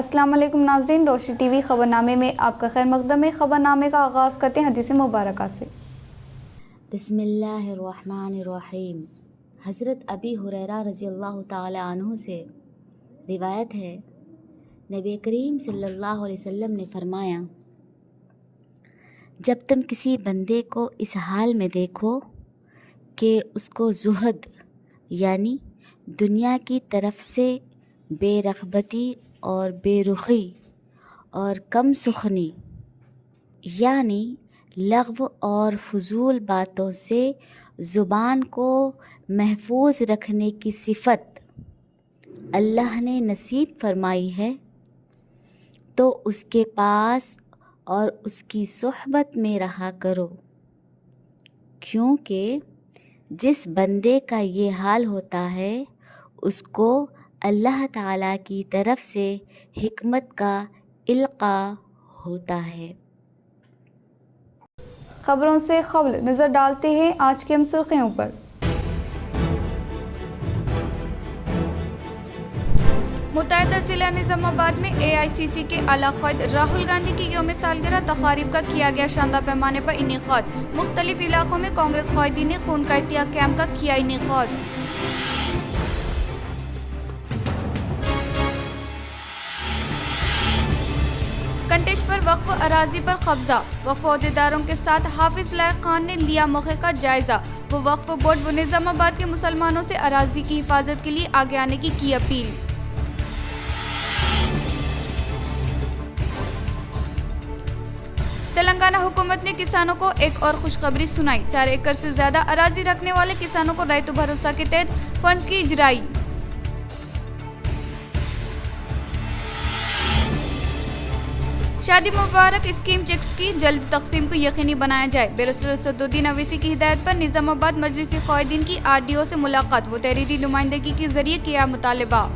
अस्सलाम वालेकुम नाज़रीन, रोशनी टीवी खबरनामे में आपका खैर मकदम है। खबरनामे का आगाज़ करते हैं हदीस मुबारक से। बिस्मिल्लाहिर्रहमानिर्रहीम। हज़रत अबी हुरैरा रज़ियल्लाहु ताला अन्हु से रिवायत है, नबी करीम सल्लल्लाहु अलैहि वसल्लम ने फरमाया, जब तुम किसी बंदे को इस हाल में देखो कि उसको ज़ुहद यानी दुनिया की तरफ से बेरग़बती और बेरुखी और कम सुखनी यानी लग़्व और फ़ुज़ूल बातों से ज़ुबान को महफूज रखने की सिफ़त अल्लाह ने नसीब फरमाई है, तो उसके पास और उसकी सोहबत में रहा करो, क्योंकि जिस बंदे का ये हाल होता है उसको अल्लाह ताला की तरफ से हिकमत का इल्क़ा होता है। खबरों से क़ब्ल नज़र डालते हैं आज की हम सुर्ख़ियों पर। मुत्तहिदा ज़िला निज़ामाबाद में AICC के आला क़ायद राहुल गांधी की यौम सालगिरह तक़ारीब का किया गया शानदार पैमाने पर इनेक़ाद। मुख्तलिफ़ इलाक़ों में कांग्रेस क़ायदीन ने खून का एहतियात कैंप का किया इनेक़ाद। कंटेश पर वक्फ अराजी पर कब्जा। वक्फ अहदेदारों के साथ हाफिज लायक खान ने लिया मौके का जायजा। वो वक्फ बोर्ड व निज़ामाबाद के मुसलमानों से अराजी की हिफाजत के लिए आगे आने की अपील। तेलंगाना हुकूमत ने किसानों को एक और खुशखबरी सुनाई। 4 एकड़ से ज्यादा अराजी रखने वाले किसानों को रैतु भरोसा के तहत फंड्स की इजराई। शादी मुबारक स्कीम चेक्स की जल्द तकसीम को यकीनी बनाया जाए। बैरिस्टर असदुद्दीन अवैसी की हिदायत पर निज़ामाबाद मजलिस क़ायदीन की RDO से मुलाकात व तहरीरी नुमाइंदगी के जरिए किया मुतालबा।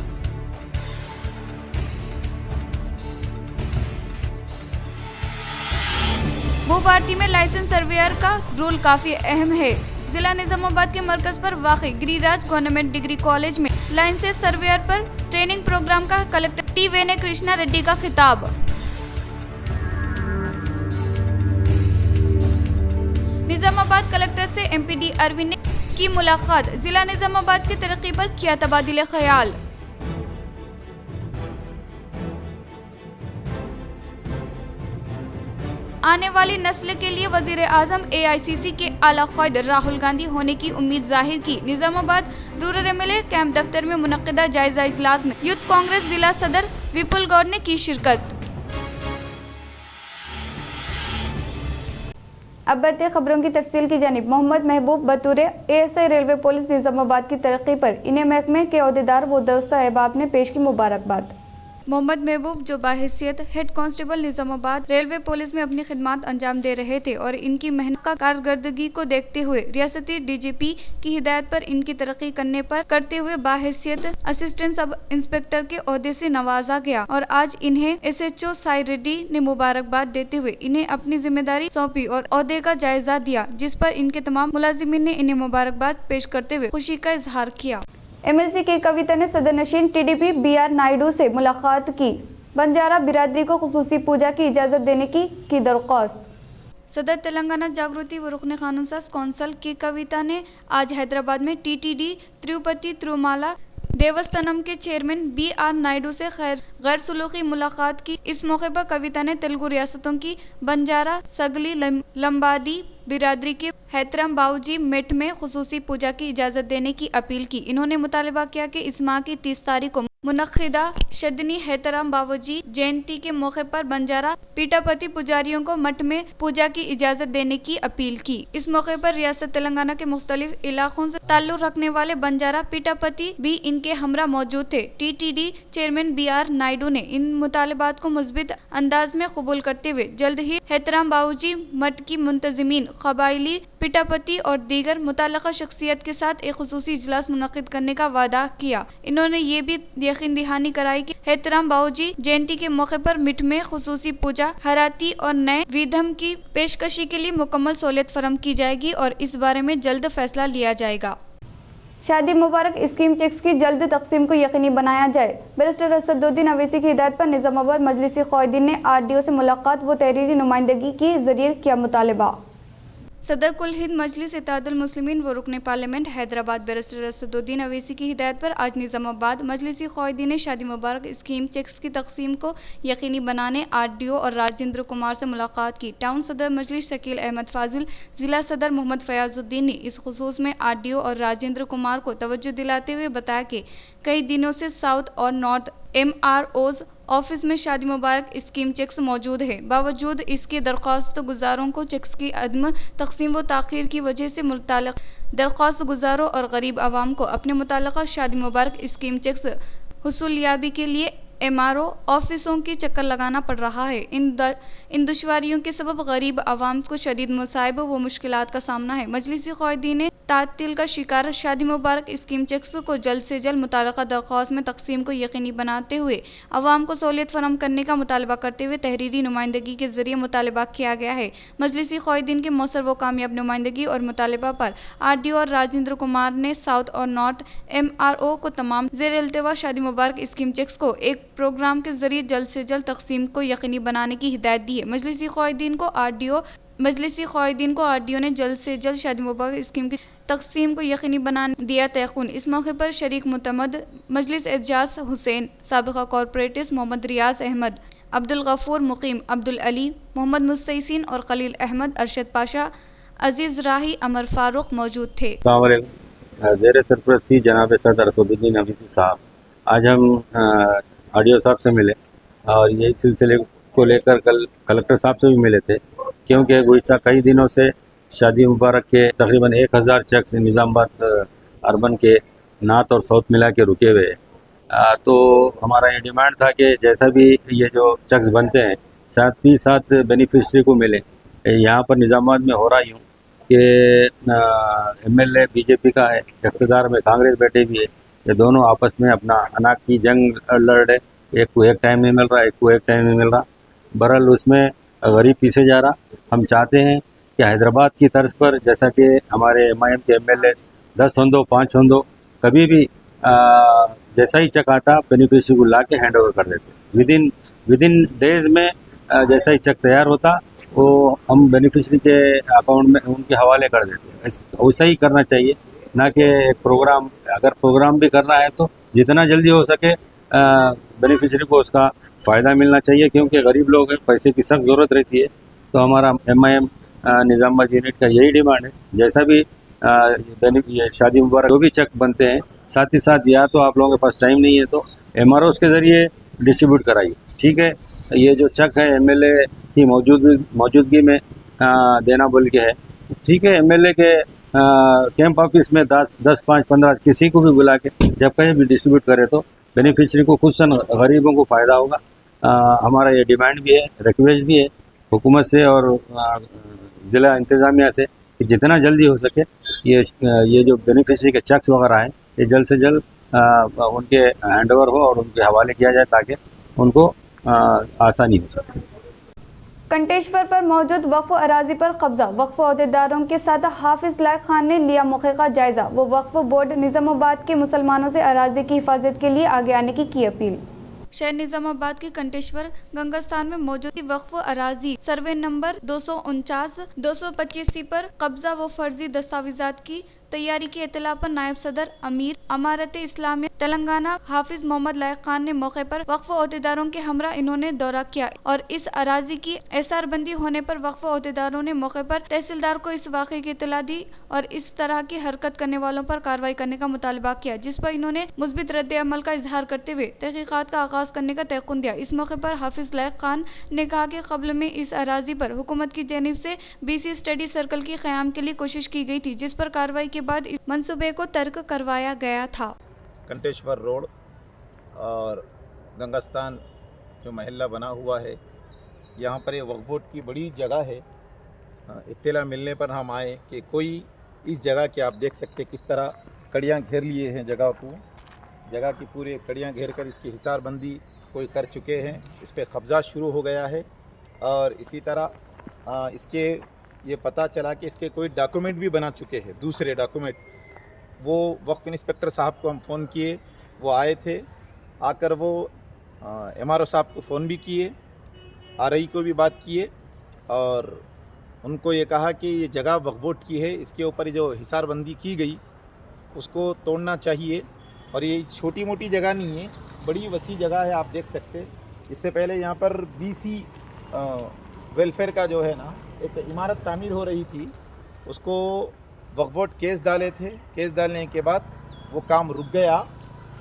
भू भारती में लाइसेंस सर्वेयर का रोल काफी अहम है। जिला निज़ामाबाद के मरकज पर वाक़ई गिरिराज गवर्नमेंट डिग्री कॉलेज में लाइसेंस सर्वेयर पर ट्रेनिंग प्रोग्राम का कलेक्टर T वेने कृष्णा रेड्डी का खिताब। निज़ामाबाद कलेक्टर से MPD अरविंद ने की मुलाकात। जिला निज़ामाबाद की तरक्की पर किया तबादिले ख्याल। आने वाली नस्ल के लिए वजीर आजम AICC के आला क़ायद राहुल गांधी होने की उम्मीद जाहिर की। निज़ामाबाद रूरल MLA कैंप दफ्तर में मुनक्किदा जायजा इजलास में यूथ कांग्रेस जिला सदर विपुल गौड़ ने की शिरकत। अब बढ़ते खबरों की तफसील की जानिब। मोहम्मद महबूब बतौर ASI रेलवे पुलिस निज़ामाबाद की तरक्की पर इन्हें महकमे के अहदेदार व दोस्त अहबाब ने पेश की मुबारकबाद। मोहम्मद महबूब जो बाहैसियत head constable Nizamabad railway police में अपनी खिदमत अंजाम दे रहे थे और इनकी मेहनत का कारकर्दगी को देखते हुए रियासती DGP की हिदायत पर इनकी तरक्की करते हुए बाहैसियत असिस्टेंट सब इंस्पेक्टर के ओहदे से नवाजा गया और आज इन्हें SHO साई रेड्डी ने मुबारकबाद देते हुए इन्हें अपनी जिम्मेदारी सौंपी और ओहदे का जायजा दिया, जिस पर इनके तमाम मुलाजिमीन ने इन्हें मुबारकबाद पेश करते हुए खुशी का इजहार किया। MLC के कविता ने सदर नशीन TDP BR नायडू से मुलाकात की। बंजारा बिरादरी को खुसूसी पूजा की इजाज़त देने की दरख्वास्त। सदर तेलंगाना जागृति व रुकन कानून साज कौंसल की कविता ने आज हैदराबाद में TTD तिरुपति तिरुमाला देवस्थानम के चेयरमैन BR नायडू से गैर सुलूकी मुलाकात की। इस मौके पर कविता ने तेलुगु रियासतों की बंजारा सगली लंबादी बिरादरी के हैतराम बाऊजी मेट में खुसूसी पूजा की इजाज़त देने की अपील की। इन्होंने मुतालबा किया कि इस माह की 30 तारीख को मुनक्किदा शदनी हैतराम बाऊजी जयंती के मौके पर बंजारा पीठापति पुजारियों को मठ में पूजा की इजाज़त देने की अपील की। इस मौके पर रियासत तेलंगाना के मुख्तलिफ इलाकों से ताल्लुक़ रखने वाले बंजारा पीठापति भी इनके हमरा मौजूद थे। TTD चेयरमैन BR नायडू ने इन मुतालबात को मुस्बित अंदाज में कबूल करते हुए जल्द ही हैतराम बाऊजी मठ की मुंतजिमीन, कबायली पीठापति और दीगर मुतल्लका शख्सियत के साथ एक खुसूसी इजलास मुनक्किद करने का वादा किया। इन्होंने ये भी यकीन दहानी कराई कि हैतराम बाऊजी जयंती के मौके पर मिट में खुसूसी पूजा, हराती और नए विधम की पेशकशी के लिए मुकम्मल सहूलियत फराहम की जाएगी और इस बारे में जल्द फैसला लिया जाएगा। शादी मुबारक स्कीम चेक्स की जल्द तकसीम को यकीनी बनाया जाए। बैरिस्टर असदुद्दीन अवैसी की हिदायत पर निजामाबाद मजलिसी क़ायदीन ने आरडीओ से मुलाकात व तहरीरी नुमाइंदगी के जरिए किया मुतालबा। सदर कुल हिंद मजलिस इत्तेहादुल मुस्लिमीन व रुकन पार्लियामेंट हैदराबाद बैरिस्टर असदुद्दीन अवैसी की हिदायत पर आज निजामाबाद मजलिसी क़ायदीन ने शादी मुबारक स्कीम चेक्स की तकसीम को यकीनी बनाने आरडीओ और राजेंद्र कुमार से मुलाकात की। टाउन सदर मजलिस शकील अहमद फाजिल, जिला सदर मोहम्मद फयाजुद्दीन ने इस खुसूस में आरडीओ और राजेंद्र कुमार को तवज्जो दिलाते हुए बताया कि कई दिनों से साउथ और नॉर्थ MROs ऑफिस में शादी मुबारक स्कीम चेक्स मौजूद है। बावजूद इसके दरख्वास्त गुजारों को चेक्स की अदम तकसीम व ताख़ीर की वजह से मुतल्लिक़ दरख्वास्त गुजारों और गरीब आवाम को अपने मुतल्लिक़ा शादी मुबारक स्कीम चेक्स हुसूलियाबी के लिए MRO ऑफिसों की चक्कर लगाना पड़ रहा है। इन दुश्वारियों के सबब गरीब आवाम को शदीद मुसाइब व मुश्किलात का सामना है। मजलिसी क़ायदीन ने तातील का शिकार शादी मुबारक स्कीम चेक्स को जल्द से जल्द मुताल्लिक़ा दरख्वास्त में तकसीम को यकीनी बनाते हुए आवाम को सहूलियत फराहम करने का मुतालबा करते हुए तहरीरी नुमाइंदगी के जरिए मुतालबा किया गया है। मजलिसी क़ायदीन के मौसर व कामयाब नुमाइंदगी और मुतालबा पर आरडीओ और राजेंद्र कुमार ने साउथ और नॉर्थ MRO को तमाम ज़ेर इल्तिवा शादी मुबारक स्कीम चेक्स को एक प्रोग्राम के जरिए जल्द से जल्द तकसीम को यकीनी बनाने की हिदायत दी है। मजलिसी क़ायदीन को आरडीओ ने जल्द से जल्द शादी मुबारक स्कीम की तकसीम को यकीनी बनाने दिया तयक़ुन। इस मौके पर शरीक मुतमद मजलिस एजाज हुसैन, साबिक़ा कॉरपोरेटिव मोहम्मद रियाज अहमद, अब्दुल गफूर मुकीम, अब्दुल अली, मोहम्मद मुस्तैसिन और खलील अहमद, अरशद पाशा, अजीज़ राही, अमर फारूक मौजूद थे। ज़ेर सरपरस्ती जनाब सदर असदुद्दीन अवैसी साहब, आज हम आरडीओ साहब से मिले और यही सिलसिले को लेकर कल कलेक्टर साहब से भी मिले थे, क्योंकि गुज़िश्ता कई दिनों से शादी मुबारक के तकरीबन 1000 चेक्स निज़ामाबाद अर्बन के नॉर्थ और साउथ मिला के रुके हुए। तो हमारा ये डिमांड था कि जैसा भी ये जो चेक्स बनते हैं साथ ही साथ बेनिफिशरी को मिले। यहाँ पर निज़ामाबाद में हो रहा यूँ कि MLA बीजेपी का है, इक़्तिदार में कांग्रेस बैठे भी है, ये दोनों आपस में अपना अनाक की जंग लड़ रहे। एक को एक टाइम नहीं मिल रहा, एक को एक टाइम नहीं मिल रहा। बहरहाल उसमें गरीब पीछे जा रहा। हम चाहते हैं कि हैदराबाद की तर्ज पर जैसा कि हमारे MIM के MLA 10 हों 5 हों कभी भी जैसा ही चेक आता बेनिफिशरी को ला के हैंड ओवर कर देते। विदिन डेज में जैसा ही चेक तैयार होता वो हम बेनिफिशरी के अकाउंट में उनके हवाले कर देते। वैसा ही करना चाहिए, ना कि एक प्रोग्राम। अगर प्रोग्राम भी करना है तो जितना जल्दी हो सके बेनिफिशरी को उसका फ़ायदा मिलना चाहिए, क्योंकि गरीब लोग हैं, पैसे की सख्त ज़रूरत रहती है। तो हमारा MIM निज़ामाबाद यूनिट का यही डिमांड है, जैसा भी ये शादी मुबारक जो भी चेक बनते हैं, साथ ही साथ या तो आप लोगों के पास टाइम नहीं है तो MROs के ज़रिए डिस्ट्रीब्यूट कराइए। ठीक है, ये जो चेक है MLA की मौजूदगी में देना बोल के है, ठीक है। MLA के कैंप ऑफिस में 10, 5, 15 किसी को भी बुला के जब कहीं भी डिस्ट्रीब्यूट करे तो बेनिफिशरी को खुद गरीबों को फ़ायदा होगा। हमारा ये डिमांड भी है, रिक्वेस्ट भी है हुकूमत से और ज़िला इंतज़ामिया से कि जितना जल्दी हो सके ये जो बेनिफिशरी के चेक्स वगैरह हैं ये जल्द से जल्द उनके हैंडओवर हो और उनके हवाले किया जाए ताकि उनको आसानी हो सके। कंटेश्वर पर मौजूद वक्फ अराजी पर कब्जा, वक्फ अहदेदारों के साथ हाफिज लायक खान ने लिया मौके का जायजा। वो वक्फ बोर्ड निज़ामाबाद के मुसलमानों से अराजी की हिफाजत के लिए आगे आने की अपील। शहर निज़ामाबाद के कंटेश्वर गंगास्थान में मौजूद वक्फ अराजी सर्वे नंबर 249, 225 पर कब्जा व फर्जी दस्तावेजात की तैयारी की इत्तला पर नायब सदर अमीर अमारत इस्लामिया तेलंगाना हाफिज मोहम्मद लायक खान ने मौके पर वक्फ अहदेदारों के हमरा इन्होंने दौरा किया और इस अराजी की एसार बंदी होने पर वक्फ अहदेदारों ने मौके पर तहसीलदार को इस वाक़े की इत्तला दी और इस तरह की हरकत करने वालों पर कार्रवाई करने का मुतालबा किया, जिस पर इन्होंने मुस्बित रद्द अमल का इजहार करते हुए तहकीकात का आगाज करने का तयक़ुन दिया। इस मौके पर हाफिज लायक खान ने कहा कि कब्ल में इस अराजी पर हुकूमत की जानिब से BC स्टडी सर्कल की क़याम के लिए कोशिश की गई थी, जिस पर कार्रवाई के बाद इस मंसूबे को तर्क करवाया गया था। कंटेश्वर रोड और गंगास्थान जो महल्ला बना हुआ है, यहाँ पर ये वक्फ बोर्ड की बड़ी जगह है। इत्तला मिलने पर हम आए कि कोई इस जगह के आप देख सकते किस तरह कड़ियाँ घेर लिए हैं जगह को, जगह की पूरे कड़ियाँ घेर कर इसकी हिसारबंदी कोई कर चुके हैं, इस पर कब्ज़ा शुरू हो गया है। और इसी तरह इसके ये पता चला कि इसके कोई डॉक्यूमेंट भी बना चुके हैं, दूसरे डॉक्यूमेंट वो वक्फ इंस्पेक्टर साहब को हम फ़ोन किए, वो आए थे। आकर वो MRO साहब को फ़ोन भी किए, RI को भी बात किए और उनको ये कहा कि ये जगह वक्फ बोर्ड की है, इसके ऊपर जो हिसारबंदी की गई उसको तोड़ना चाहिए। और ये छोटी मोटी जगह नहीं है, बड़ी वसी जगह है, आप देख सकते हैं। इससे पहले यहाँ पर BC वेलफेयर का जो है ना एक इमारत तामीर हो रही थी, उसको वक्फ बोर्ड केस डाले थे। केस डालने के बाद वो काम रुक गया,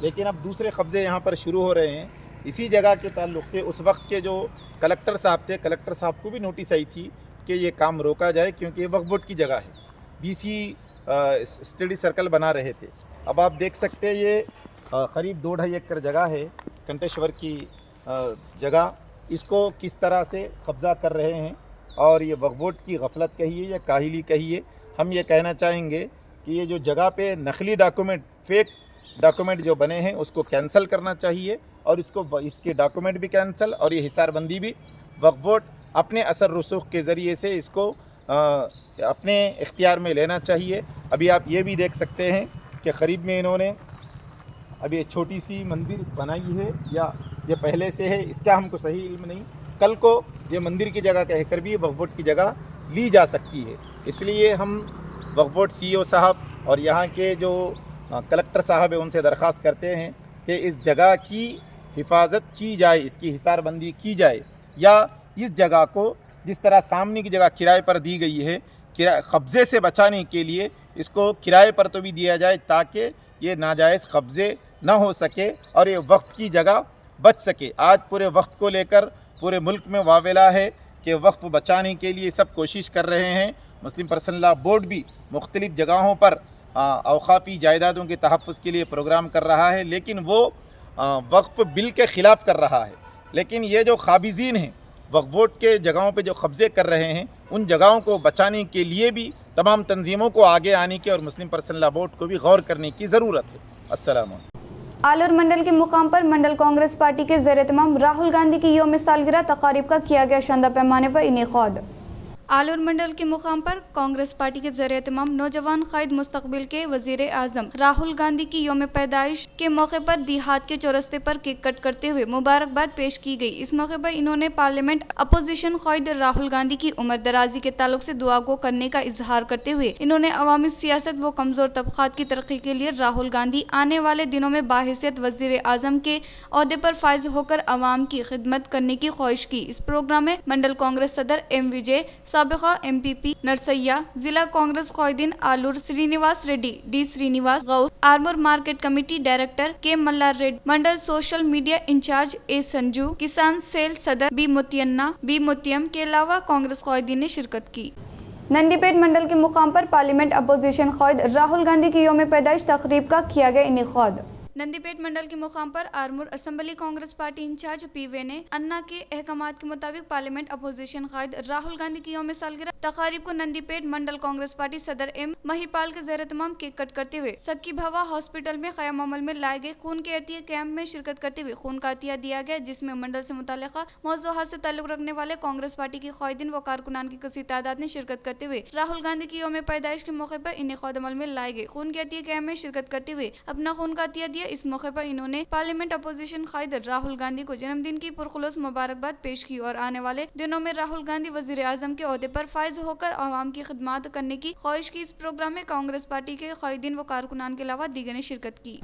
लेकिन अब दूसरे कब्ज़े यहाँ पर शुरू हो रहे हैं। इसी जगह के ताल्लुक़ से उस वक्त के जो कलेक्टर साहब थे, कलेक्टर साहब को भी नोटिस आई थी कि ये काम रोका जाए, क्योंकि ये वक्फ बोर्ड की जगह है। BC स्टडी सर्कल बना रहे थे। अब आप देख सकते हैं ये करीब 2-2.5 एकड़ जगह है, कंटेश्वर की जगह, इसको किस तरह से कब्ज़ा कर रहे हैं। और ये वक्फ बोर्ड की गफलत कहिए या काहिली कहिए, हम ये कहना चाहेंगे कि ये जो जगह पे नकली डॉक्यूमेंट, फेक डॉक्यूमेंट जो बने हैं उसको कैंसिल करना चाहिए, और इसके डॉक्यूमेंट भी कैंसिल और ये हिसारबंदी भी वक्फ बोर्ड अपने असर रसूख के ज़रिए से इसको अपने इख्तियार में लेना चाहिए। अभी आप ये भी देख सकते हैं कि करीब में इन्होंने अभी एक छोटी सी मंदिर बनाई है, या ये पहले से है, इसका हमको सही इल्म नहीं। कल को ये मंदिर की जगह कहकर भी वक्फ बोर्ड की जगह ली जा सकती है। इसलिए हम वक्फ बोर्ड CEO साहब और यहाँ के जो कलेक्टर साहब हैं उनसे दरख्वास्त करते हैं कि इस जगह की हिफाजत की जाए, इसकी हिसारबंदी की जाए, या इस जगह को जिस तरह सामने की जगह किराए पर दी गई है, कब्ज़े से बचाने के लिए इसको किराए पर तो भी दिया जाए, ताकि ये नाजायज़ कब्ज़े ना हो सके और ये वक्फ की जगह बच सके। आज पूरे वक्फ को लेकर पूरे मुल्क में वावेला है कि वक्फ बचाने के लिए सब कोशिश कर रहे हैं। मुस्लिम पर्सनल लॉ बोर्ड भी मुख्तलिफ़ जगहों पर औक़ाफ़ी जायदादों के तहफ़्फ़ुज़ के लिए प्रोग्राम कर रहा है, लेकिन वो वक्फ बिल के ख़िलाफ़ कर रहा है। लेकिन ये जो क़ाबिज़ीन हैं वक्फ बोर्ड के जगहों पे जो कब्ज़े कर रहे हैं, उन जगहों को बचाने के लिए भी तमाम तंजीमों को आगे आने की और मुस्लिम पर्सनल लॉ बोर्ड को भी गौर करने की ज़रूरत है। अस्सलाम वालेकुम। आलूर मंडल के मुकाम पर मंडल कांग्रेस पार्टी के ज़ेर-ए-तमाम राहुल गांधी की यौम सालगिरह तकारीब का किया गया शानदार पैमाने पर इनेकाद। आलूर मंडल के मुकाम पर कांग्रेस पार्टी के ज़रिए-ए-तमाम नौजवान क़ायद मुस्तक़बिल के वज़ीर आज़म राहुल गांधी की यौम पैदाइश के मौके पर देहात के चौरस्ते पर केक कट करते हुए मुबारकबाद पेश की गई। इस मौके पर इन्होंने पार्लियामेंट अपोजिशन क़ायद राहुल गांधी की उम्र दराजी के ताल्लुक से दुआ गो करने का इजहार करते हुए इन्होंने अवामी सियासत व कमज़ोर तबक़ात की तरक्की के लिए राहुल गांधी आने वाले दिनों में बाहिसियत वज़ीर आज़म के ओहदे पर फायज होकर अवाम की खिदमत करने की ख्वाहिश की। इस प्रोग्राम में मंडल कांग्रेस सदर M विजय, साबिक़ा MPP नरसैया, जिला कांग्रेस क़ायदीन Alur Srinivas Reddy, D Srinivas Gaus, Armoor market committee director K Mallar Reddy, mandal social media incharge A Sanju, किसान सेल सदर B मोतियम के अलावा कांग्रेस क़ायदीन ने शिरकत की। नंदीपेट मंडल के मुकाम पर पार्लियामेंट अपोजिशन क़ायद राहुल गांधी की यौम पैदाइश तकरीब का किया गया इनेकाद। नंदीपेट मंडल के मुकाम पर Armoor assembly Congress party incharge PV ने अन्ना के अहकामात के मुताबिक पार्लियामेंट अपोजिशन क़ायद राहुल गांधी की यौम सालगिरह तकारीब को नंदीपेट मंडल कांग्रेस पार्टी सदर M महिपाल के ज़ेर-ए-तमाम केक कट करते हुए सक्की भवा हॉस्पिटल में क़याम अमल में लाए गए खून के अतिया कैंप में शिरकत करते हुए खून का अतिया दिया गया, जिसमें मंडल से मुताल्लिक़ा मौज़ूआत से ताल्लुक़ रखने वाले कांग्रेस पार्टी के क़ायदीन व कारकुनान की कसीर तादाद ने शिरकत करते हुए राहुल गांधी की यौम पैदाइश के मौके पर इनेकाद अमल में लाए गए खून के अतिया कैंप में शिरकत करते हुए अपना खून का अतिया दिया। इस मौके पर इन्होंने पार्लियामेंट अपोजिशन क़ायद राहुल गांधी को जन्मदिन की पुरखुलूस मुबारकबाद पेश की और आने वाले दिनों में राहुल गांधी वज़ीर आज़म के ओहदे पर फायज होकर आवाम की खिदमत करने की ख्वाहिश की। इस प्रोग्राम में कांग्रेस पार्टी के क़ायदीन व कारकुनान के अलावा दीगर ने शिरकत की।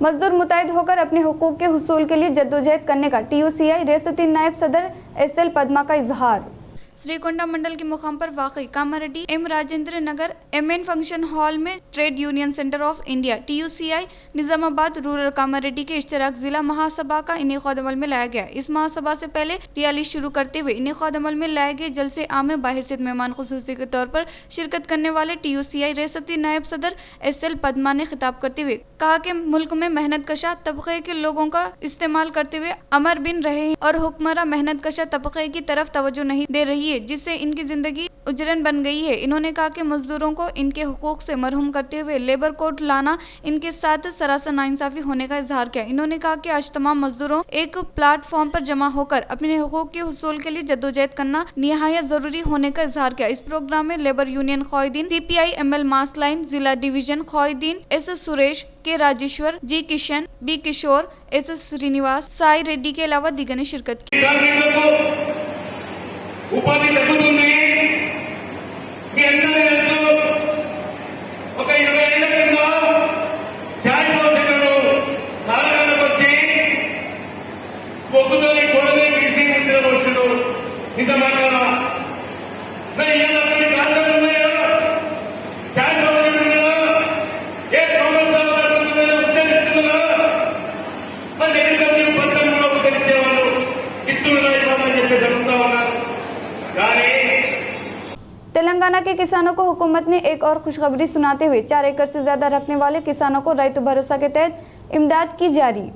मजदूर मुतहद होकर अपने हुकूक के हुसूल के लिए जद्दोजहद करने का TUCI रियासती नायब सदर SL पद्मा का इजहार। श्रीकोंडा मंडल के मुकाम पर वाक़ई Kamareddy M Rajendra Nagar MN function hall में trade union centre of India TUCI Nizamabad rural Kamareddy के इश्तराक जिला महासभा का इनेकाद अमल में लाया गया। इस महासभा से पहले रैली शुरू करते हुए इनेकाद अमल में लाए गए जलसे आम में बाहिसियत मेहमान खुसूसी के तौर पर शिरकत करने वाले TUCI रियासती नायब सदर SL पद्मा ने खिताब करते हुए कहा कि मुल्क में मेहनत कशा तबके के लोगों का इस्तेमाल करते हुए अमर बिन रहे हैं और हुक्मरान मेहनत कशा तबके की तरफ तवज्जो नहीं दे रही है। लिए, जिससे इनकी जिंदगी उजरन बन गई है। इन्होंने कहा कि मजदूरों को इनके हुकूक से मरहूम करते हुए लेबर कोड लाना इनके साथ सरासर नाइंसाफी होने का इजहार किया। इन्होंने कहा कि आज तमाम मजदूरों एक प्लेटफॉर्म पर जमा होकर अपने हुकूक के हुसूल के लिए जद्दोजहद करना निहायत जरूरी होने का इजहार किया। इस प्रोग्राम में labour union ख्वाहिदीन, CPI-ML mass line जिला डिवीजन ख्वाहिदीन, SS सुरेश, के राजेश्वर, जी किशन, बी किशोर, SS श्रीनिवास, साई रेड्डी के अलावा दिगर ने शिरकत की। ఉపాధి తగ్గుతుంది. మీ అందరూ తెలుసు, ఒక 20 ఏళ్ల కింద చాయ్ పోసేటోడు కాలగంటకు వచ్చి పొక్కుతో గొడవని తీసి ఇంట్లో వచ్చాడు. నిజమా కాదా? మరి ఇవాళ కారణాలు ఉన్నాయో చాయ్ పోసేటోడు ఏ కాంగ్రెస్ ఉద్దేశిస్తున్నా మన దగ్గరికి వచ్చి పత్రం కూడా ఉద్ధరించేవాళ్ళు ఇస్తున్నారు అయిపోతుందని చెప్పి జరుగుతా ఉన్నారు. तेलंगाना के किसानों को हुकूमत ने एक और खुशखबरी सुनाते हुए 4 एकड़ से ज्यादा रखने वाले किसानों को रैतु भरोसा के तहत इमदाद की जारी।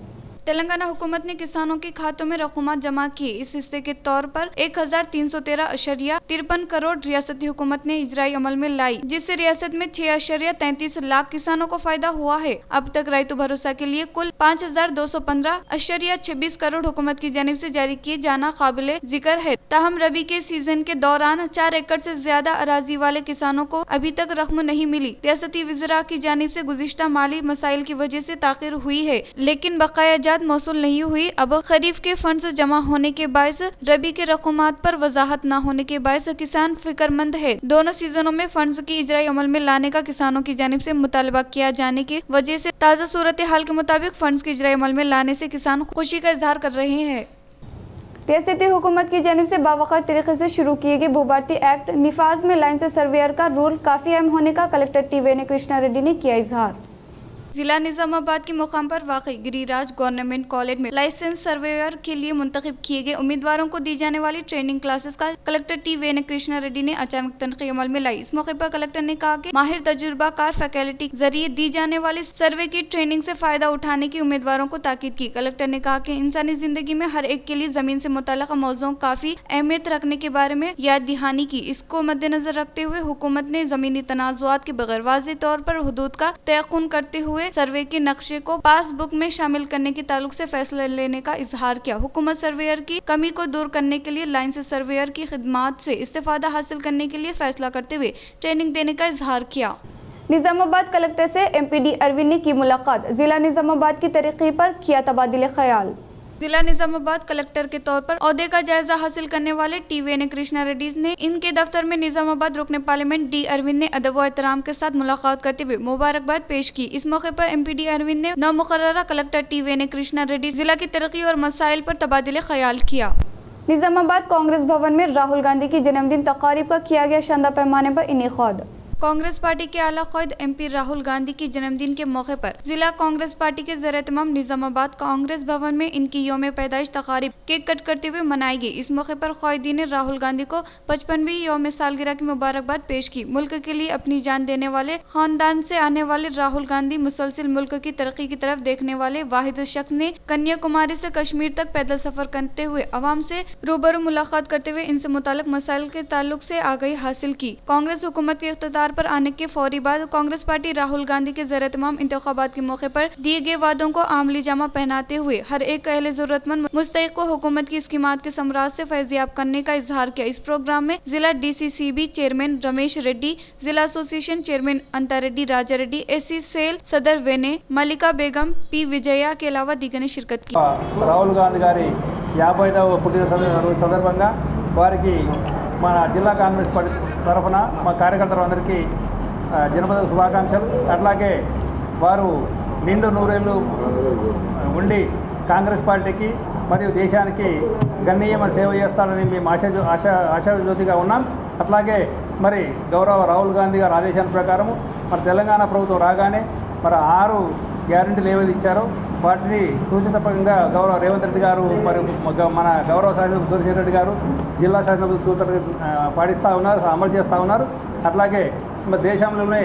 तेलंगाना हुकूमत ने किसानों के खातों में रकूमात जमा किए। इस हिस्से के तौर पर 1313.53 करोड़ रियासती हुकूमत ने इजराई अमल में लाई, जिससे रियासत में 6.33 लाख किसानों को फायदा हुआ है। अब तक रैतु भरोसा के लिए कुल 5215.26 करोड़ हुकूमत की जानिब से जारी किए जाना काबिले जिक्र है। ताहम रबी के सीजन के दौरान 4 एकड़ से ज्यादा अराजी वाले किसानों को अभी तक रकम नहीं मिली। रियासती वज़रा की जानिब से गुज़िश्ता माली मसाइल की वजह से ताख़ीर हुई है, लेकिन बकाया मौसूल नहीं हुई। अब खरीफ के फंड्स जमा होने के बायस रबी के रकूमात पर वजाहत न होने के बायस किसान फिक्रमंद है। दोनों सीजनों में फंड्स की इजराई अमल में लाने का किसानों की जानिब से मुतालबा किया जाने की वजह से ताज़ा सूरत हाल के मुताबिक फंड्स की इजराई अमल में लाने से किसान खुशी का इजहार कर रहे हैं। रियासती हुकूमत की जानिब से बावक़ायदा तरीके से शुरू किए गए भूभारती एक्ट निफाज में लाइन से सर्वेयर का रोल काफ़ी अहम होने का कलेक्टर TVN कृष्णा रेड्डी ने किया इजहार। जिला निजामाबाद के मुकाम पर वाक़ई गिरिराज गवर्नमेंट कॉलेज में लाइसेंस सर्वेयर के लिए मुंतखब किए गए उम्मीदवारों को दी जाने वाली ट्रेनिंग क्लासेस का कलेक्टर TVN कृष्णा रेड्डी ने अचानक तनक़ीद अमल में लाई। इस मौके पर कलेक्टर ने कहा कि माहिर तजुर्बाकार फैकल्टी जरिए दी जाने वाली सर्वे की ट्रेनिंग से फायदा उठाने की उम्मीदवारों को ताकीद की। कलेक्टर ने कहा कि इंसानी जिंदगी में हर एक के लिए जमीन से मुताल्लिक़ मौज़ूओं काफी अहमियत रखने के बारे में याद दहानी की। इसको मद्देनजर रखते हुए हुकूमत ने जमीनी तनाज़ुआत के बगैर वाज़ेह तौर पर हुदूद का तयक़ुन करते हुए सर्वे के नक्शे को पासबुक में शामिल करने के ताल्लुक से फैसला लेने का इजहार किया। हुकूमत सर्वेयर की कमी को दूर करने के लिए लाइन से सर्वेयर की खिदमात से इस्तेफादा हासिल करने के लिए फैसला करते हुए ट्रेनिंग देने का इजहार किया। निजामाबाद कलेक्टर से MPD अरविंद ने की मुलाकात, जिला निजामाबाद की तरक्की पर किया तबादिले ख्याल। जिला निजामाबाद कलेक्टर के तौर पर ओहदे का जायजा हासिल करने वाले TVN कृष्णा रेड्डी ने इनके दफ्तर में निजामाबाद रुकने पार्लियामेंट D अरविंद ने अदब व एहतराम के साथ मुलाकात करते हुए मुबारकबाद पेश की। इस मौके पर MPD अरविंद ने नौमुकर्ररा कलेक्टर TVN कृष्णा रेड्डी जिला की तरक्की और मसाइल पर तबादिले ख्याल किया। निजामाबाद कांग्रेस भवन में राहुल गांधी की जन्मदिन तकारीब का किया गया शानदार पैमाने पर इनेकाद। कांग्रेस पार्टी के आला क़ायद MP राहुल गांधी की जन्मदिन के मौके पर जिला कांग्रेस पार्टी के ज़ेर-ए-तमाम निजामाबाद कांग्रेस भवन में इनकी यौम पैदाइश तकारीब केक कट करते हुए मनाई गई। इस मौके पर क़ायदीन ने राहुल गांधी को 55वीं यौम सालगिरह की मुबारकबाद पेश की। मुल्क के लिए अपनी जान देने वाले खानदान से आने वाले राहुल गांधी मुसलसिल मुल्क की तरक्की की तरफ देखने वाले वाहिद शख्स ने कन्याकुमारी से कश्मीर तक पैदल सफर करते हुए अवाम से रूबरू मुलाकात करते हुए इनसे मुताल्लिक़ मसाइल के ताल्लुक से आगाही हासिल की। कांग्रेस हुकूमत के इख्तियार पर आने के फौरी बाद कांग्रेस पार्टी राहुल गांधी के ज़ेर-ए-तमाम इंतखाबात के मौके पर दिए गए वादों को आमली जामा पहनाते हुए हर एक अहले ज़रूरतमंद मुस्तहिक़ को हुकूमत की स्कीमात के समराज से फैज़याब करने का इजहार किया। इस प्रोग्राम में जिला DCCB चेयरमैन रमेश रेड्डी, जिला एसोसिएशन चेयरमैन अंता रेड्डी, राजा रेड्डी, SC सेल सदर वेने, मलिका बेगम, P विजया के अलावा दिगर ने शिरकत की। రాహుల్ గాంధీ గారి 50వ పుట్టినరోజు సందర్భంగా వారికి మన జిల్లా కాంగ్రెస్ పార్టీ తరఫున మా కార్యకర్తలందరికీ జన్మదిన శుభాకాంక్షలు। అట్లాగే వారు నిండు నూరేళ్ళు ఉండి కాంగ్రెస్ పార్టీకి మరియు దేశానికి గణనీయమైన సేవ చేస్తారని మేము ఆశాజ్యోతిగా ఉన్నాం। అట్లాగే మరి గౌరవ రాహుల్ గాంధీ గారి ఆదేశాల ప్రకారం మరి తెలంగాణ ప్రభుత్వం రాగానే మరి 6 గ్యారెంటీలు ఏవైతే ఇచ్చారో వాటిని సూచితపరంగా గౌరవ రేవంత్ రెడ్డి గారు మరి మన గౌరవ శాసనసభ్యులు సూర్యశేఖర్ రెడ్డి గారు జిల్లా శాసనసభ్యులు పాటిస్తూ ఉన్నారు, అమలు చేస్తూ ఉన్నారు। అట్లాగే మరి దేశంలోనే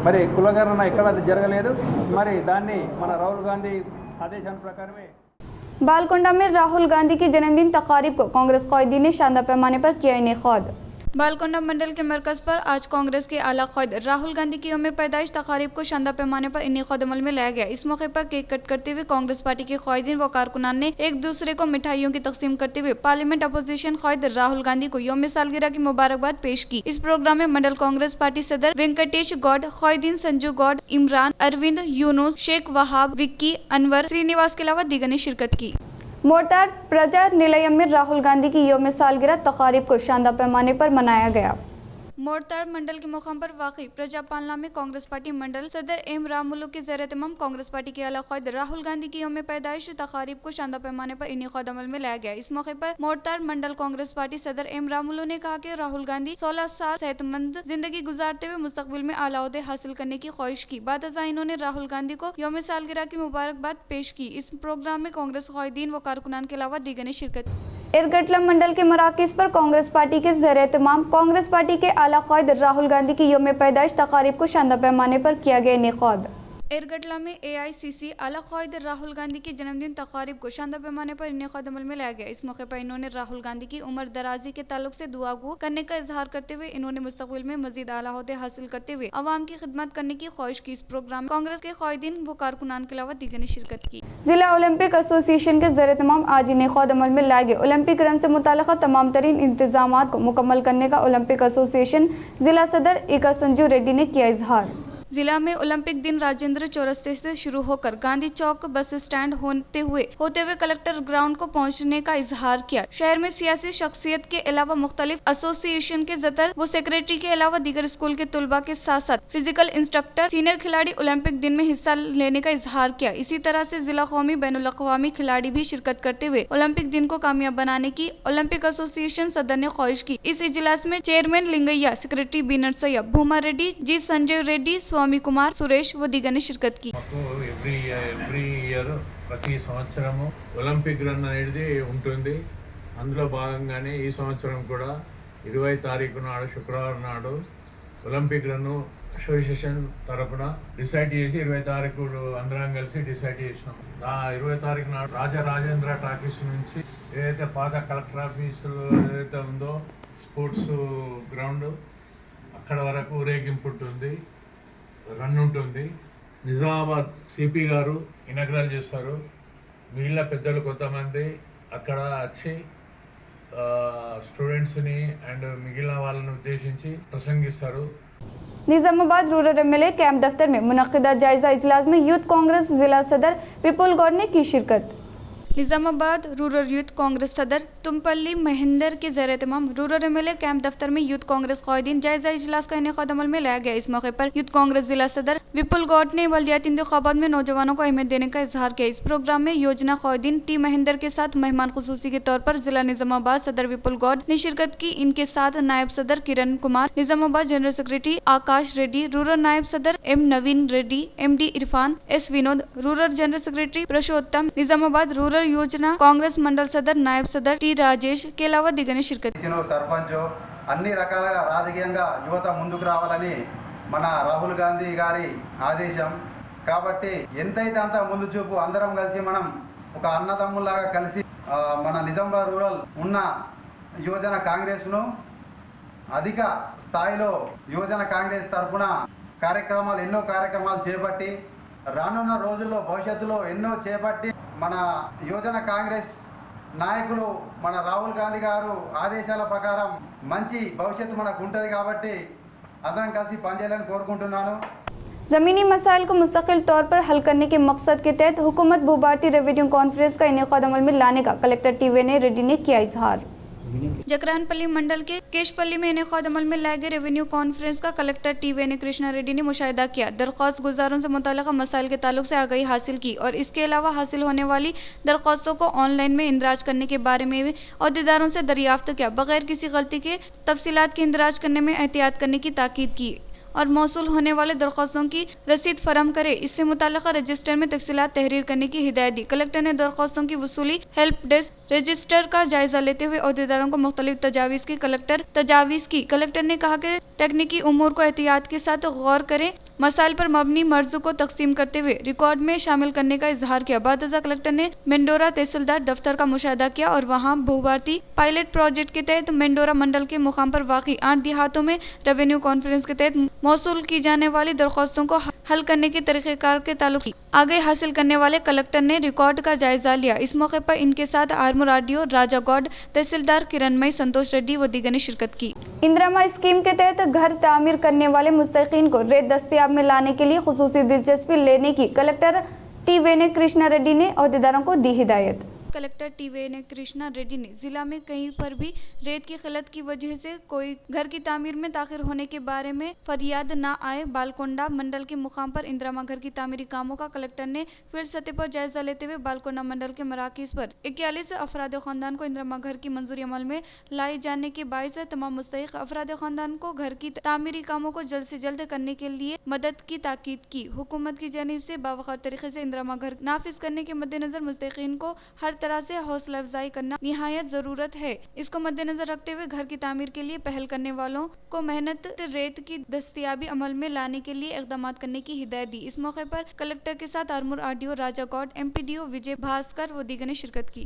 మరి కులగణన ఎక్కడ జరగలేదు, మరి దాన్ని మన రాహుల్ గాంధీ ఆదేశాల ప్రకారమే बालकोंडा में राहुल गांधी की जन्मदिन तकारीब को कांग्रेस क़ायदीन ने शानदार पैमाने पर किया इनेकाद। बालकोंडा मंडल के मरकज पर आज कांग्रेस के आला क़ायद राहुल गांधी की यौम पैदाइश तकारीब को शानदार पैमाने पर इनेकाद अमल में लाया गया। इस मौके पर केक कट करते हुए कांग्रेस पार्टी के क़ायदीन व कारकुनान ने एक दूसरे को मिठाइयों की तकसीम करते हुए पार्लियामेंट अपोजिशन क़ायद राहुल गांधी को यौम सालगिरह की मुबारकबाद पेश की। इस प्रोग्राम में मंडल कांग्रेस पार्टी सदर वेंकटेश गौड, क़ायदीन संजू गौड, इमरान, अरविंद, यूनुस, शेख वहाब, विक्की, अनवर, श्रीनिवास के अलावा दीगर ने शिरकत की। मोर्तार प्रजा निलयम में राहुल गांधी की यौम सालगिरह तकारीब को शानदार पैमाने पर मनाया गया। मोर्तार मंडल के मुकाम पर वाक़ई प्रजा पालना में कांग्रेस पार्टी मंडल सदर एम रामुलु के ज़ेर तमाम कांग्रेस पार्टी के आला क़ायद राहुल गांधी की यौम पैदाइश तकारीब को शानदार पैमाने पर इनेकाद अमल में लाया गया। इस मौके पर मोर्तार मंडल कांग्रेस पार्टी सदर एम रामुलु ने कहा कि राहुल गांधी 16 साल सेहतमंद जिंदगी गुजारते हुए मुस्तकबिल में आला ओहदे हासिल करने की ख्वाहिश की। बाद अज़ा इन्होंने राहुल गांधी को यौम सालगिरह की मुबारकबाद पेश की। इस प्रोग्राम में कांग्रेस क़ायदीन व कारकुनान के अलावा दीगर ने शिरकत की। इरगटला मंडल के मराकिज़ पर कांग्रेस पार्टी के ज़ेर तमाम कांग्रेस पार्टी के आला क़ायद राहुल गांधी की यौम पैदाइश तकारीब को शानदार पैमाने पर किया गया इनेकाद। इरगटला में AICC आला क़ायद राहुल गांधी की जन्मदिन तकारीब को शानदार पैमाने पर इनेकाद अमल में लाया गया। इस मौके पर इन्होंने राहुल गांधी की उम्र दराजी के ताल्लुक से दुआ गो करने का इजहार करते हुए इन्होंने मुस्तकबिल में मजीद आला ओहदे हासिल करते हुए अवाम की खिदमत करने की ख्वाहिश की। इस प्रोग्राम में कांग्रेस के क़ायदीन व कारकुनान के अलावा दीगर ने शिरकत की। जिला ओलंपिक एसोसिएशन के ज़ेर तमाम आज इनेकाद अमल में लाए गए ओलंपिक रन से मुताल्लिक़ तमाम तरीन इंतजामात को मुकम्मल करने का ओलंपिक एसोसिएशन जिला सदर इका संजू रेड्डी ने किया इजहार। जिला में ओलंपिक दिन राजेंद्र चौरस्ते से शुरू होकर गांधी चौक बस स्टैंड होते हुए कलेक्टर ग्राउंड को पहुंचने का इजहार किया। शहर में सियासी शख्सियत के अलावा मुख्तलिफ एसोसिएशन के सदर व सेक्रेटरी के अलावा दीगर स्कूल के तुलबा के साथ साथ फिजिकल इंस्ट्रक्टर, सीनियर खिलाड़ी ओलंपिक दिन में हिस्सा लेने का इजहार किया। इसी तरह से जिला कौमी बैनुल अक़वामी खिलाड़ी भी शिरकत करते हुए ओलंपिक दिन को कामयाब बनाने की ओलंपिक एसोसिएशन सदर ने ख्वाहिश की। इस इजलास में चेयरमैन लिंगैया, सेक्रेटरी बी नरसయ్య, भूमा रेड्डी, जी संजय रेड्डी, स्वामी कुमार, सुरेश व दीगर ने शिरकत की। ఎవ్రీ ఇయర్ ప్రతి సంవత్సరము ఒలింపిక్ రన్ అనేది ఉంటుంది. అందులో భాగంగానే ఈ సంవత్సరం కూడా 20 తారీఖు నాడు శుక్రవారం నాడు ఒలింపిక్ రన్ అసోసియేషన్ తరపున డిసైడ్ చేసి 20 తారీఖు అందరం కలిసి డిసైడ్ చేసినాం. 20 తారీఖు నాడు రాజేంద్ర టాకీస్ నుంచి ఏదైతే పాత కలెక్టర్ ఆఫీసు ఏదైతే ఉందో స్పోర్ట్స్ గ్రౌండ్ అక్కడ వరకు ఊరేగింపు ఉంటుంది, రన్ ఉంటుంది. నిజామాబాద్ సిపి గారు ఇనాగ్రల్ చేస్తారు. మిగిలిన పెద్దలు కొంతమంది అక్కడ వచ్చి స్టూడెంట్స్ని అండ్ మిగిలిన వాళ్ళని ఉద్దేశించి ప్రసంగిస్తారు. निजामाबाद रूरल MLA कैंप दफ्तर में मुनक्किदा जायजा इजलास में यूथ कांग्रेस जिला सदर विपुल गौड़ ने की शिरकत। निजामाबाद रूरल यूथ कांग्रेस सदर तुमपल्ली महेंद्र के ज़ेर तमाम रूरल MLA कैंप दफ्तर में यूथ कांग्रेस क़ायदीन जायजा इजलास का इनेकाद अमल में लाया गया। इस मौके पर यूथ कांग्रेस जिला सदर विपुल गौड़ ने बल्दियाती इंतखाबात में नौजवानों को अहमियत देने का इजहार किया। इस प्रोग्राम में योजना क़ायदीन टी महेंद्र के साथ मेहमान खुसूसी के तौर पर जिला निजामाबाद सदर विपुल गौड़ ने शिरकत की। इनके साथ नायब सदर Kiran Kumar, Nizamabad general secretary Akash Reddy, rural नायब सदर M Naveen Reddy, MD Irfan, S Vinod, rural general secretary Purushottam, Nizamabad rural योजना कांग्रेस मंडल सदर नायब सदर टी राजेश के अलावा दिगर ने शिरकत की। सरपंच అన్ని రకాలుగా రాజకీయంగా యువత ముందుకు రావాలని మన రాహుల్ గాంధీ గారి ఆదేశం. కాబట్టి ఎంతైతే అంత ముందు చూపు అందరం కలిసి మనం ఒక అన్నదమ్ములాగా కలిసి మన నిజామాబాద్ రూరల్ ఉన్న యువజన కాంగ్రెస్ను అధిక స్థాయిలో యువజన కాంగ్రెస్ తరఫున ఎన్నో కార్యక్రమాలు చేపట్టి రానున్న రోజుల్లో భవిష్యత్తులో ఎన్నో చేపట్టి మన యువజన కాంగ్రెస్ నాయకులు మన రాహుల్ గాంధీ గారు ఆదేశాల ప్రకారం మంచి భవిష్యత్తు మనకు ఉంటుంది కాబట్టి అందరం కలిసి పనిచేయాలని కోరుకుంటున్నాను. ज़मीनी मसाइल को मुस्तकिल तौर पर हल करने के मकसद के तहत हुकूमत भूभारती रेवेन्यू कॉन्फ्रेंस का इनेकाद अमल में लाने का कलेक्टर टी रेड्डी ने किया इजहार। जकरानपल्ली मंडल के केशपल्ली में इनेकाद अमल में लाए गए रेवेन्यू कॉन्फ्रेंस का कलेक्टर टी कृष्णा रेड्डी ने मुशाहिदा किया। दरख्वास्त गुजारों से मुताल्लिक़ मसाइल के ताल्लुक से आगाही हासिल की और इसके अलावा हासिल होने वाली दरख्वास्तों को ऑनलाइन में इंदराज करने के बारे में भी अहदेदारों से दरियाफ्त किया। बगैर किसी गलती के तफसीलात के इंदराज करने में एहतियात करने की ताकीद की और मौसूल होने वाले दरख्वास्तों की रसीद फराहम करे। इससे मुताल्लिक़ रजिस्टर में तफसीलात तहरीर करने की हिदायत दी। कलेक्टर ने दरख्वास्तों की वसूली हेल्प डेस्क रजिस्टर का जायजा लेते हुए अहदेदारों को मुख्तलिफ तजावीज़ की। कलेक्टर ने कहा कि तकनीकी उमूर को एहतियात के साथ गौर करें मसाइल पर मबनी मर्ज को तकसीम करते हुए रिकॉर्ड में शामिल करने का इजहार किया। बादजा कलेक्टर ने मेंडोरा तहसीलदार दफ्तर का मुशाहिदा किया और वहां बहुभारती पायलट प्रोजेक्ट के तहत मेंडोरा मंडल के मुकाम पर वाक़ई 8 देहातों में रेवेन्यू कॉन्फ्रेंस के तहत मौसूल की जाने वाली दरख्वास्तों को हल करने के तरीक़ेकार के ताल्लुक आगे हासिल करने वाले कलेक्टर ने रिकॉर्ड का जायजा लिया। इस मौके पर इनके साथ आर्मर आरडीओ राजा गौड, तहसीलदार किरणमयी, संतोष रेड्डी व दीगर ने शिरकत की। इंदिरा स्कीम के तहत घर तामीर करने वाले मुस्तहीक़ीन को रेत दस्तियाब में लाने के लिए खुसूसी दिलचस्पी लेने की कलेक्टर टी वेने कृष्णा रेड्डी ने अहदेदारों को दी हिदायत। कलेक्टर टी वेने कृष्णा रेड्डी ने जिला में कहीं पर भी रेत की किल्लत की वजह से कोई घर की तामीर में ताखिर होने के बारे में फरियाद न आए। बालकोंडा मंडल के मुकाम पर इंदिरा घर की तामीरी कामों का कलेक्टर ने फील्ड सतह पर जायजा लेते हुए बालकोंडा मंडल के मराकज़ पर 41 अफराद ख़ानदान को इंदिरा घर की मंजूरी अमल में लाए जाने के बायस तमाम मुस्तहिक़ अफराद ख़ानदान को घर की तामीरी कामों को जल्द से जल्द करने के लिए मदद की ताकीद की। हुकूमत की जानिब से बावखार तरीके से इंदिरा घर नाफिज करने के मद्देनजर मुस्तहीक़ीन को हर तरह से हौसला अफजाई करना निहायत जरूरत है। इसको मद्देनजर रखते हुए घर की तामीर के लिए पहल करने वालों को मेहनत रेत की दस्तियाबी अमल में लाने के लिए इक़दाम करने की हिदायत दी। इस मौके पर कलेक्टर के साथ आर्मर आरडीओ राजा गौड, एमपीडीओ विजय भास्कर व दीगर ने शिरकत की।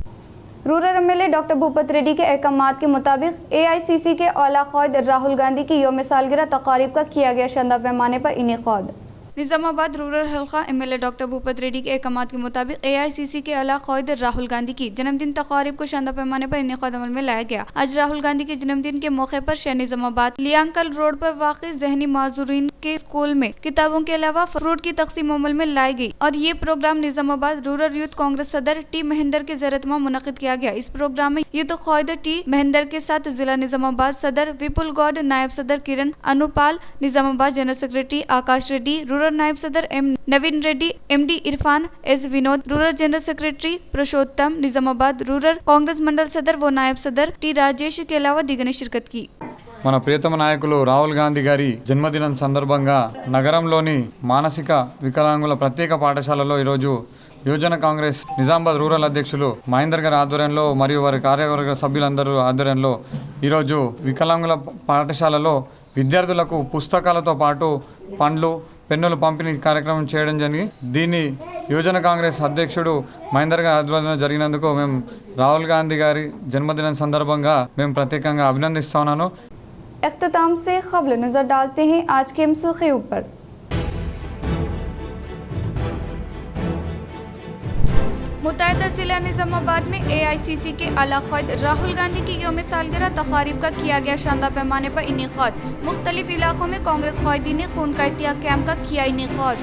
Rural MLA doctor Bhupat Reddy के अहकामात के मुताबिक एआईसीसी के आला क़ायद राहुल गांधी की यौम सालगिरह तक़ारीब का किया गया शानदार पैमाने पर इनेक़ाद। निजामाबाद रूरल हल्का एमएलए डॉक्टर भूपत रेड्डी के अहकामात के मुताबिक एआईसीसी के आला क़ायद राहुल गांधी की जन्मदिन तक़ारीब को शानदार पैमाने पर इनेक़ाद अमल में लाया गया। आज राहुल गांधी के जन्मदिन के मौके पर शहर निजामाबाद लियांकल रोड पर वाक़ई ज़हनी माजूरीन के स्कूल में किताबों के अलावा फ्रूट की तक़सीम अमल में लाई गई और ये programme Nizamabad rural youth Congress सदर टी महेंद्र के ज़ेर-ए-एहतमाम मुनक़िद किया गया। इस प्रोग्राम में यूथ क़ायद टी महेंद्र के साथ जिला निजामाबाद सदर विपुल गौड, नायब सदर Kiran Anupal, Nizamabad general secretary Akash Reddy, rural नायब सदर M Naveen Reddy, MD Irfan S Vinod, rural general secretary Purushottam, Nizamabad rural Congress mandal सदर व नायब सदर टी राजेश के अलावा दीगर ने शिरकत की। మన ప్రియతమ నాయకులు రాహుల్ గాంధీ గారి జన్మదినం సందర్భంగా నగరంలోని మానసిక వికలాంగుల ప్రత్యేక పాఠశాలలో ఈరోజు యువజన కాంగ్రెస్ నిజామాబాద్ రూరల్ అధ్యక్షులు మహేందర్ గారి ఆధ్వర్యంలో మరియు వారి కార్యవర్గ సభ్యులందరూ ఆధ్వర్యంలో ఈరోజు వికలాంగుల పాఠశాలలో విద్యార్థులకు పుస్తకాలతో పాటు పండ్లు, పెన్నులు పంపిణీ కార్యక్రమం చేయడం జరిగింది। దీన్ని యువజన కాంగ్రెస్ అధ్యక్షుడు మహేందర్ గారి ఆధ్వర్యంలో జరిగినందుకు మేము రాహుల్ గాంధీ గారి జన్మదినం సందర్భంగా మేము ప్రత్యేకంగా అభినందిస్తున్నాను। इख्तिताम से खबर नजर डालते हैं आज के सुर्खियों पर। मुत्तहिदा जिला निजामाबाद में एआईसीसी के आला क़ायद राहुल गांधी की यौम सालगिरह तक़ारीब का किया गया शानदार पैमाने पर इनेक़ाद। मुख्तलिफ इलाकों में कांग्रेस क़ायदीन ने खून का एहतियात कैंप का किया इनेक़ाद।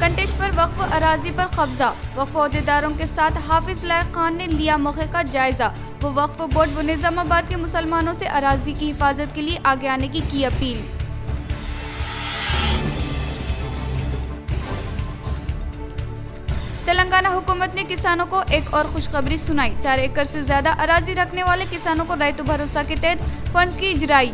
कंटेश पर वक्फ अराजी पर कब्जा, वक्फ अहदेदारों के साथ हाफिज लायक खान ने लिया मौके का जायजा। वो वक्फ बोर्ड व निजामाबाद के मुसलमानों से अराजी की हिफाजत के लिए आगे आने की अपील। तेलंगाना हुकूमत ने किसानों को एक और खुशखबरी सुनाई। 4 एकड़ से ज्यादा अराजी रखने वाले किसानों को रैतु भरोसा के तहत फंड्स की इजराई।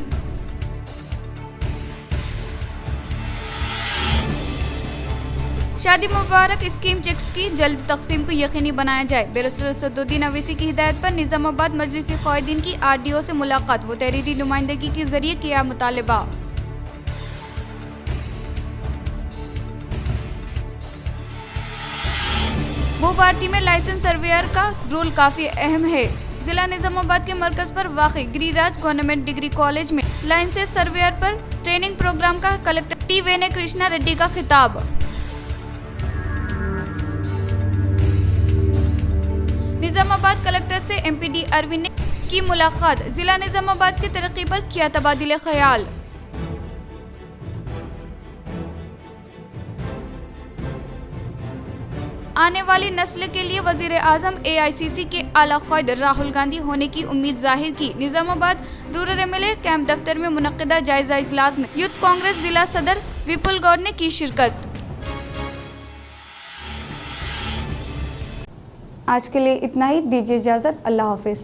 शादी मुबारक स्कीम चेक्स की जल्द तकसीम को यकीनी बनाया जाए। बैरिस्टर असदुद्दीन अवैसी की हिदायत पर निजामाबाद मजलिस क़ायदीन की आरडीओ से मुलाकात व तहरीरी नुमाइंदगी के जरिए किया मुतालबा। भूभारती में लाइसेंस सर्वेयर का रोल काफी अहम है। जिला निजामाबाद के मरकज पर वाक़ई गिरिराज गवर्नमेंट डिग्री कॉलेज में लाइसेंस सर्वेयर पर ट्रेनिंग प्रोग्राम का कलेक्टर टी वेने कृष्णा रेड्डी का खिताब। निजामाबाद कलेक्टर से एमपीडी अरविंद ने की मुलाकात। जिला निजामाबाद की तरक्की पर किया तबादिले ख्याल। आने वाली नस्ल के लिए वजीर आजम एआईसीसी के आला क़ायद राहुल गांधी होने की उम्मीद जाहिर की। निजामाबाद रूरल एमएलए कैंप दफ्तर में मुनक्किदा जायजा इजलास में यूथ कांग्रेस जिला सदर विपुल गौड ने की शिरकत। आज के लिए इतना ही, दीजिए इजाजत। अल्लाह हाफिज।